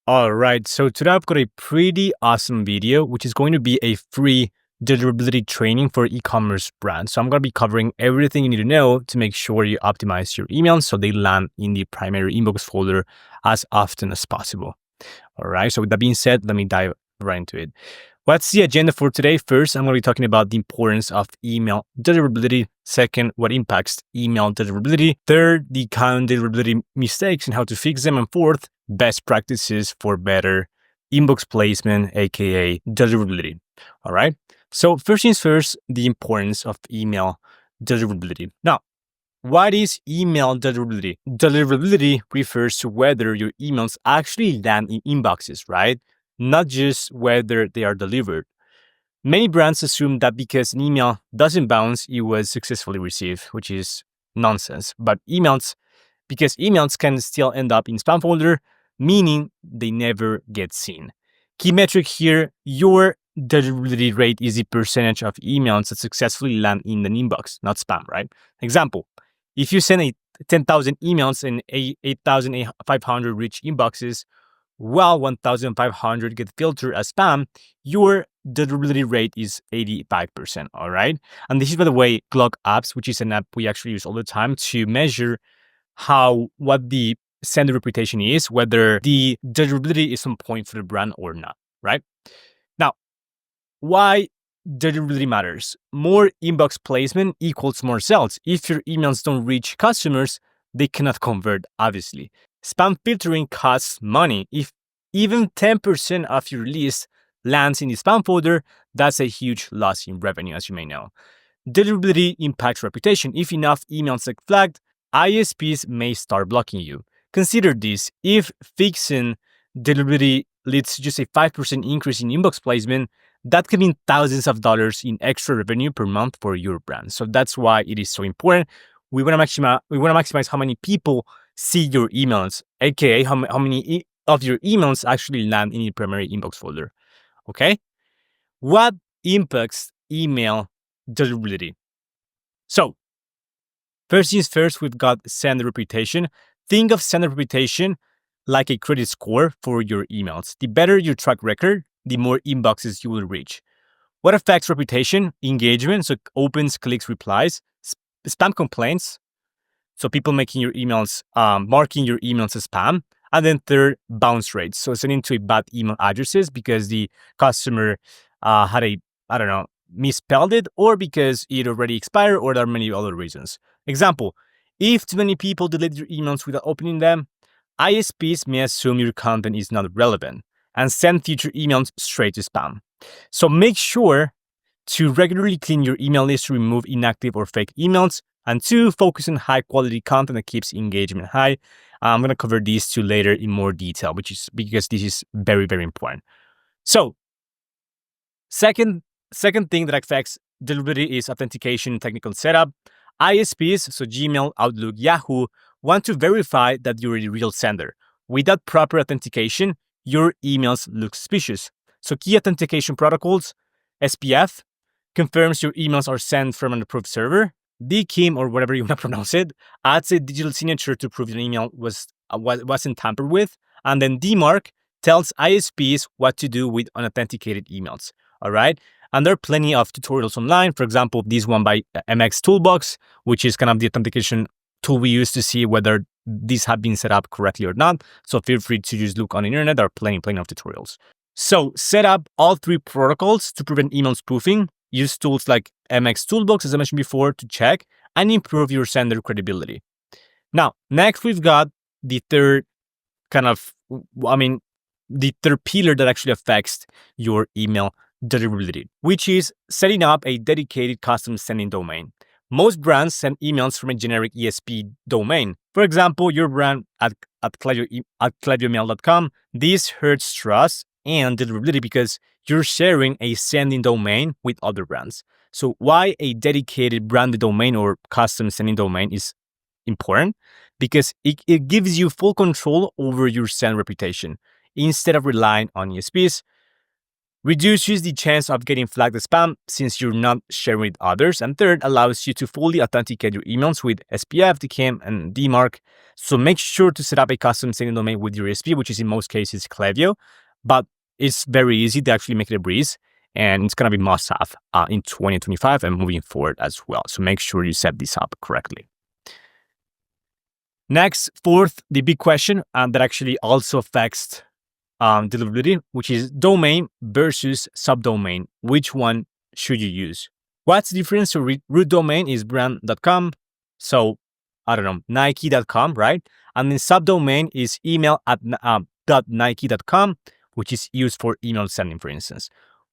All right, so today I've got a pretty awesome video, which is going to be a free deliverability training for e-commerce brands. So I'm going to be covering everything you need to know to make sure you optimize your emails so they land in the primary inbox folder as often as possible. All right, so with that being said, let me dive right into it. What's the agenda for today? First, I'm going to be talking about the importance of email deliverability. Second, what impacts email deliverability. Third, the common deliverability mistakes and how to fix them. And fourth, best practices for better inbox placement, aka deliverability. All right. So first things first, the importance of email deliverability. Now, what is email deliverability? Deliverability refers to whether your emails actually land in inboxes, right? Not just whether they are delivered. Many brands assume that because an email doesn't bounce, it was successfully received, which is nonsense. But because emails can still end up in spam folder, meaning they never get seen. Key metric here, your deliverability rate is the percentage of emails that successfully land in an inbox, not spam, right? Example, if you send 10,000 emails and 8,500 reach inboxes, while 1,500 get filtered as spam, your deliverability rate is 85%, all right? And this is, by the way, Clock Apps, which is an app we actually use all the time to measure what the sender reputation is, whether the deliverability is on point for the brand or not, right? Now, why deliverability matters? More inbox placement equals more sales. If your emails don't reach customers, they cannot convert, obviously. Spam filtering costs money. If even 10% of your list lands in the spam folder, that's a huge loss in revenue, as you may know. Deliverability impacts reputation. If enough emails get flagged, ISPs may start blocking you. Consider this. If fixing deliverability leads to just a 5% increase in inbox placement, that can mean thousands of dollars in extra revenue per month for your brand. So that's why it is so important. We want to maximize how many people see your emails, aka how many of your emails actually land in your primary inbox folder. Okay? What impacts email deliverability? So, first things first, we've got sender reputation. Think of sender reputation like a credit score for your emails. The better your track record, the more inboxes you will reach. What affects reputation? Engagement, so opens, clicks, replies. Spam complaints, so people making your emails, marking your emails as spam. And then third, bounce rates, so sending to bad email addresses because the customer misspelled it, or because it already expired, or there are many other reasons. Example, if too many people delete your emails without opening them, ISPs may assume your content is not relevant and send future emails straight to spam. So make sure to regularly clean your email list to remove inactive or fake emails, and two, focus on high quality content that keeps engagement high. I'm going to cover these two later in more detail, because this is very, very important. So second thing that affects deliverability is authentication technical setup. ISPs, so Gmail, Outlook, Yahoo, want to verify that you're a real sender. Without proper authentication, your emails look suspicious. So key authentication protocols, SPF, confirms your emails are sent from an approved server. DKIM, or whatever you want to pronounce it, adds a digital signature to prove your email wasn't tampered with. And then DMARC tells ISPs what to do with unauthenticated emails. All right. And there are plenty of tutorials online. For example, this one by MX Toolbox, which is kind of the authentication tool we use to see whether these have been set up correctly or not. So feel free to just look on the internet. There are plenty of tutorials. So set up all three protocols to prevent email spoofing. Use tools like MX Toolbox, as I mentioned before, to check and improve your sender credibility. Now, next we've got the third the third pillar that actually affects your email deliverability, which is setting up a dedicated custom sending domain. Most brands send emails from a generic ESP domain. For example, your brand at klaviyomail.com. This hurts trust and deliverability because you're sharing a sending domain with other brands. So why a dedicated branded domain or custom sending domain is important? Because it gives you full control over your send reputation. Instead of relying on ESPs, reduces the chance of getting flagged as spam since you're not sharing with others. And third, allows you to fully authenticate your emails with SPF, DKIM, and DMARC. So make sure to set up a custom sending domain with your ESP, which is in most cases Klaviyo, but it's very easy to actually make it a breeze. And it's going to be must-have in 2025 and moving forward as well. So make sure you set this up correctly. Next, fourth, the big question that actually also affects deliverability, which is domain versus subdomain. Which one should you use? What's the difference? So root domain is brand.com. So I don't know, Nike.com, right? And then subdomain is email at .nike.com, which is used for email sending, for instance.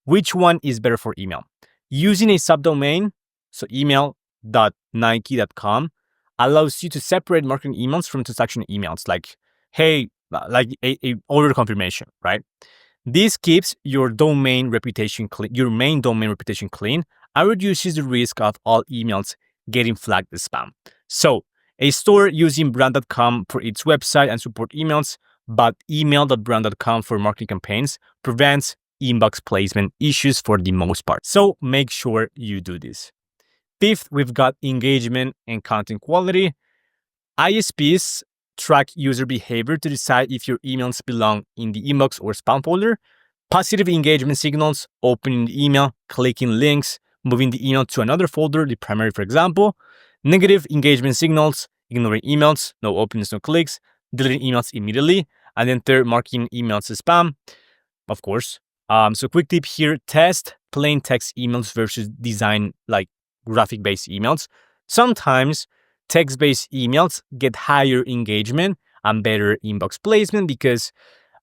Which one is better for email? Using a subdomain, so email.nike.com, allows you to separate marketing emails from transaction emails, like, hey, like a order confirmation, right? This keeps your domain reputation clean, your main domain reputation clean, and reduces the risk of all emails getting flagged as spam. So a store using brand.com for its website and support emails, but email.brand.com for marketing campaigns prevents inbox placement issues for the most part. So make sure you do this. Fifth, we've got engagement and content quality. ISPs track user behavior to decide if your emails belong in the inbox or spam folder. Positive engagement signals, opening the email, clicking links, moving the email to another folder, the primary, for example. Negative engagement signals, ignoring emails, no openings, no clicks, deleting emails immediately. And then third, marking emails as spam, of course. So quick tip here, test plain text emails versus design like graphic-based emails. Sometimes text-based emails get higher engagement and better inbox placement because,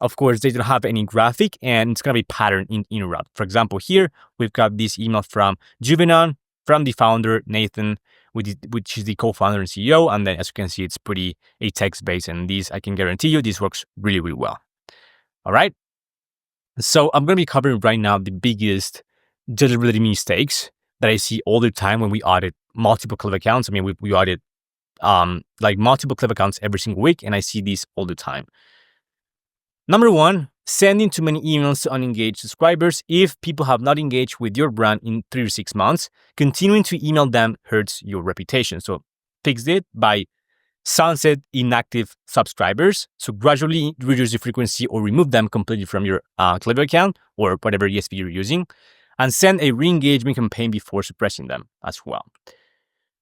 of course, they don't have any graphic and it's going to be patterned in a route. For example, here, we've got this email from Juvenon, from the founder, Nathan, which is the co-founder and CEO. And then, as you can see, it's pretty a text-based. And these, I can guarantee you, this works really, really well. All right. So I'm going to be covering right now the biggest deliverability mistakes that I see all the time when we audit multiple Klaviyo accounts. I mean, we audit like multiple Klaviyo accounts every single week, and I see these all the time. Number one, sending too many emails to unengaged subscribers. If people have not engaged with your brand in 3 to 6 months, continuing to email them hurts your reputation. So fix it by sunset inactive subscribers. So gradually reduce the frequency or remove them completely from your Klaviyo account or whatever ESP you're using, and send a re-engagement campaign before suppressing them as well.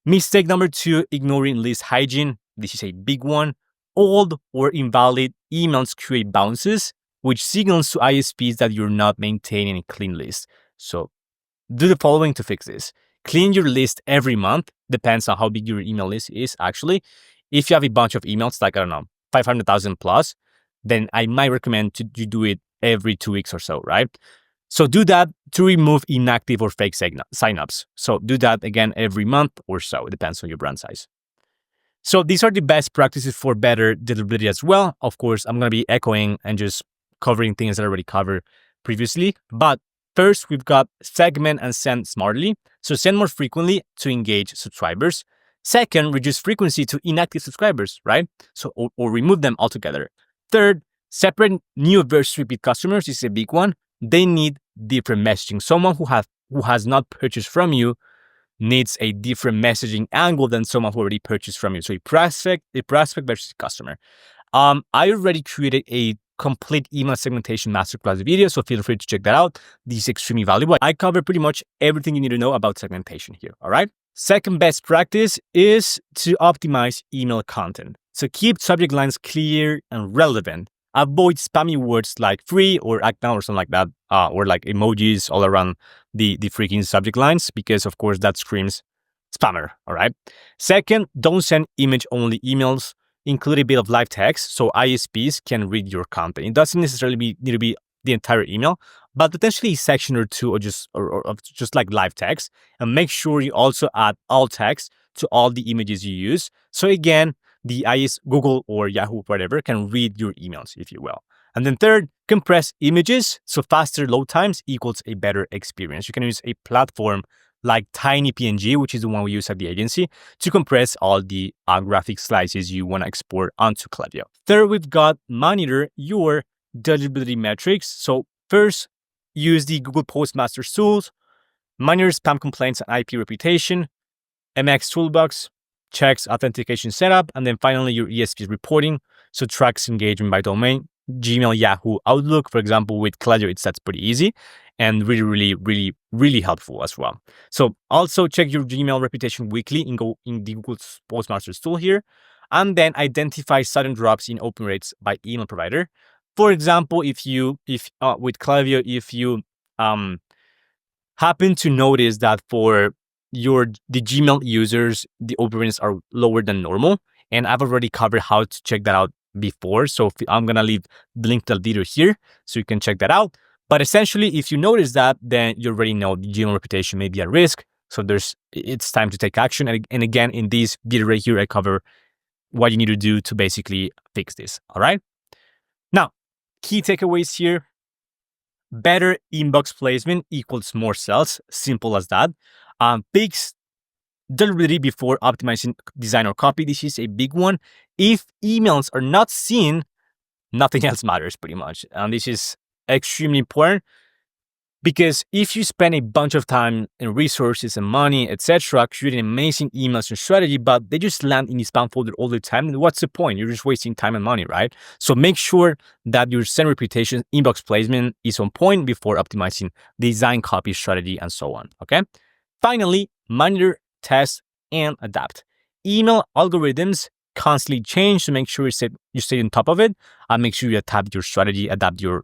Mistake number two, ignoring list hygiene. This is a big one. Old or invalid emails create bounces, which signals to ISPs that you're not maintaining a clean list. So do the following to fix this. Clean your list every month. Depends on how big your email list is actually. If you have a bunch of emails, like, I don't know, 500,000 plus, then I might recommend you do it every 2 weeks or so, right? So do that to remove inactive or fake signups. So do that again every month or so. It depends on your brand size. So these are the best practices for better deliverability as well. Of course, I'm going to be echoing and just covering things that I already covered previously. But first, we've got segment and send smartly. So send more frequently to engage subscribers. Second, reduce frequency to inactive subscribers, right? So or remove them altogether. Third, separate new versus repeat customers. This is a big one. They need different messaging. Someone who has not purchased from you needs a different messaging angle than someone who already purchased from you. So a prospect versus a customer. I already created a complete email segmentation masterclass video, so feel free to check that out. This is extremely valuable. I cover pretty much everything you need to know about segmentation here. All right. Second best practice is to optimize email content. So keep subject lines clear and relevant. Avoid spammy words like free or act now or something like that, or like emojis all around the freaking subject lines, because of course that screams spammer. All right. Second, don't send image-only emails. Include a bit of live text so ISPs can read your content. It doesn't necessarily need to be the entire email, but potentially a section or two, or just like live text. And make sure you also add alt text to all the images you use. So again, the Google or Yahoo, whatever, can read your emails, if you will. And then third, compress images. So faster load times equals a better experience. You can use a platform like TinyPNG, which is the one we use at the agency, to compress all the graphic slices you want to export onto Klaviyo. Third, we've got monitor your deliverability metrics. So first, use the Google Postmasters tools, monitor spam complaints and IP reputation, MX Toolbox, checks authentication setup, and then finally your ESP reporting, so tracks engagement by domain, Gmail, Yahoo, Outlook. For example, with Klaviyo, that's pretty easy and really helpful as well. So also check your Gmail reputation weekly in the Google Postmasters tool here, and then identify sudden drops in open rates by email provider. For example, if with Klaviyo, if you happen to notice that for the Gmail users, the open rates are lower than normal, and I've already covered how to check that out before. So I'm gonna leave the link to the video here so you can check that out. But essentially, if you notice that, then you already know the Gmail reputation may be at risk. So it's time to take action. And again, in this video right here, I cover what you need to do to basically fix this. All right. Now, key takeaways here. Better inbox placement equals more sales. Simple as that. Fix deliverability before optimizing design or copy. This is a big one. If emails are not seen, nothing else matters pretty much. And this is extremely important, because if you spend a bunch of time and resources and money, etc., creating amazing emails and strategy, but they just land in the spam folder all the time, what's the point? You're just wasting time and money, right? So make sure that your send reputation, inbox placement is on point before optimizing design, copy, strategy, and so on. Okay. Finally, monitor, test, and adapt. Email algorithms constantly change, so make sure you stay on top of it, and make sure you adapt your strategy, adapt your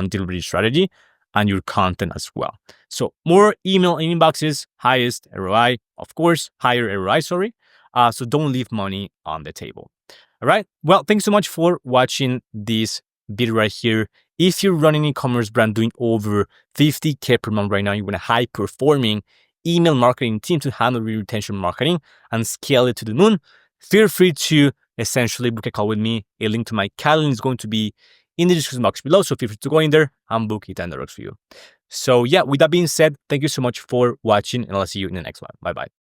delivery strategy and your content as well. So more email inboxes, highest ROI, of course, higher ROI, sorry. So don't leave money on the table. All right. Well, thanks so much for watching this video right here. If you're running an e-commerce brand doing over 50K per month right now, you want a high performing email marketing team to handle your retention marketing and scale it to the moon, feel free to essentially book a call with me. A link to my calendar is going to be in the description box below. So feel free to go in there and book it, and that works for you. So yeah, with that being said, thank you so much for watching, and I'll see you in the next one. Bye-bye.